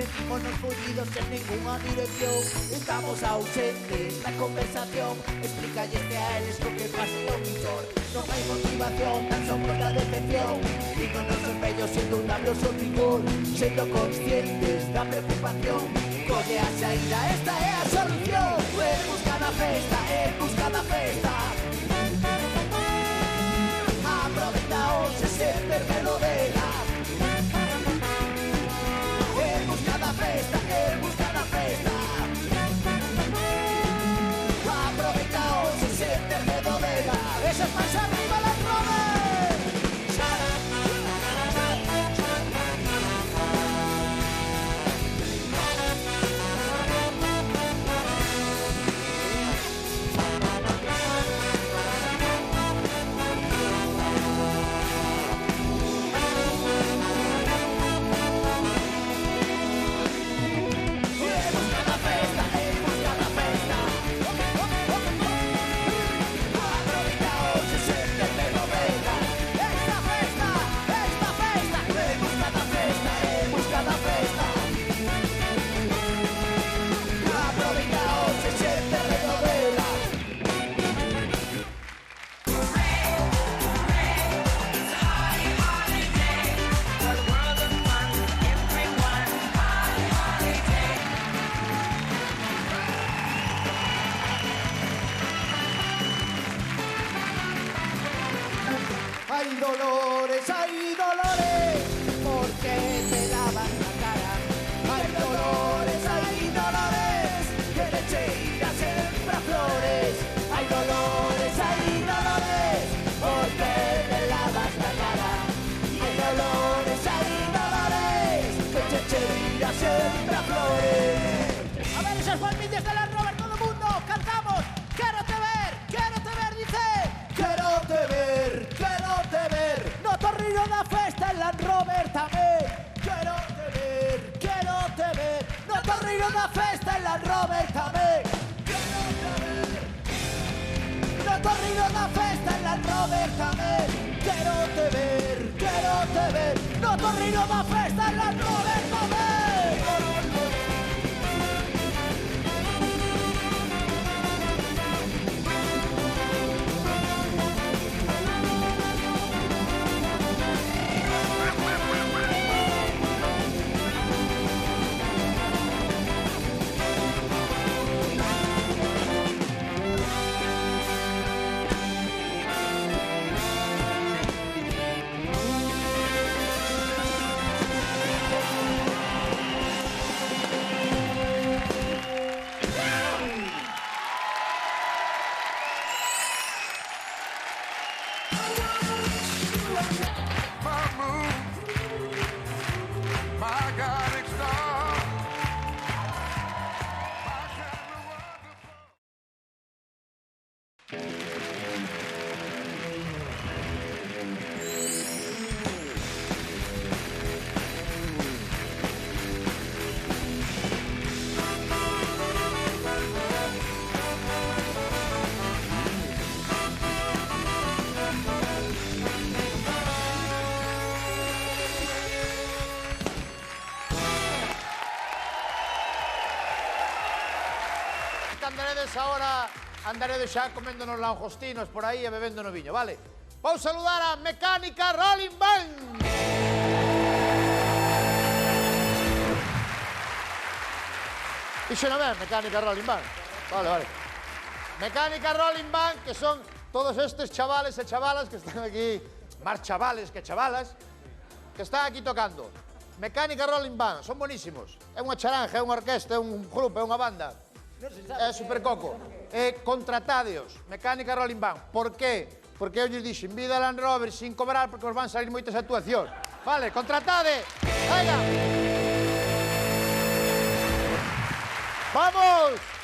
sentimos fundidos en ninguna dirección. Estamos ausentes, la conversación explícalles a eles co que pasa o mejor. Non hai motivación, tan son por la decepción. Digo nos espellos siendo un labioso rigor, sendo conscientes da preocupación. Colle a saída, esta é a solución. Busca da festa, busca da festa. Aproveita hoxe sempre melodela. Busca da festa, busca da festa. Aproveita hoxe sempre melodela. Esas más arriba las robes. Hay dolores, porque te lavan la cara. Hay dolores, que le cheira sempre a flores. Hay dolores, porque te lavas la cara. Hay dolores, que te cheira sempre a flores. A ver esas palmitas de la Robert, todo el mundo, cantamos. Quiero te ver, dice. Quiero te ver. No torrillo da festa en Land Rover tamén. Quiero te ver. No torrillo da festa en Land Rover tamén. No torrillo da festa en Land Rover tamén. Quiero te ver. No torrillo da festa en Land Rover tamén. Andaredes xa coméndonos langostinos por aí e bebendo no viño, vale? Vou saludar a Mecánica Rolling Band. Dixo non ben, Mecánica Rolling Band. Vale. Mecánica Rolling Band, que son todos estes chavales e chavalas que están aquí, máis chavales que chavalas, que están aquí tocando. Mecánica Rolling Band, son bonísimos. É unha charanja, é unha orquesta, é un grupo, é unha banda. É supercoco. Contratadeos, Mecánica Rolling Band. Por qué? Porque eu lles dixen, vida Land Rover sin cobrar porque os van salir moitas actuacións. Vale, contratade. Venga. Vamos.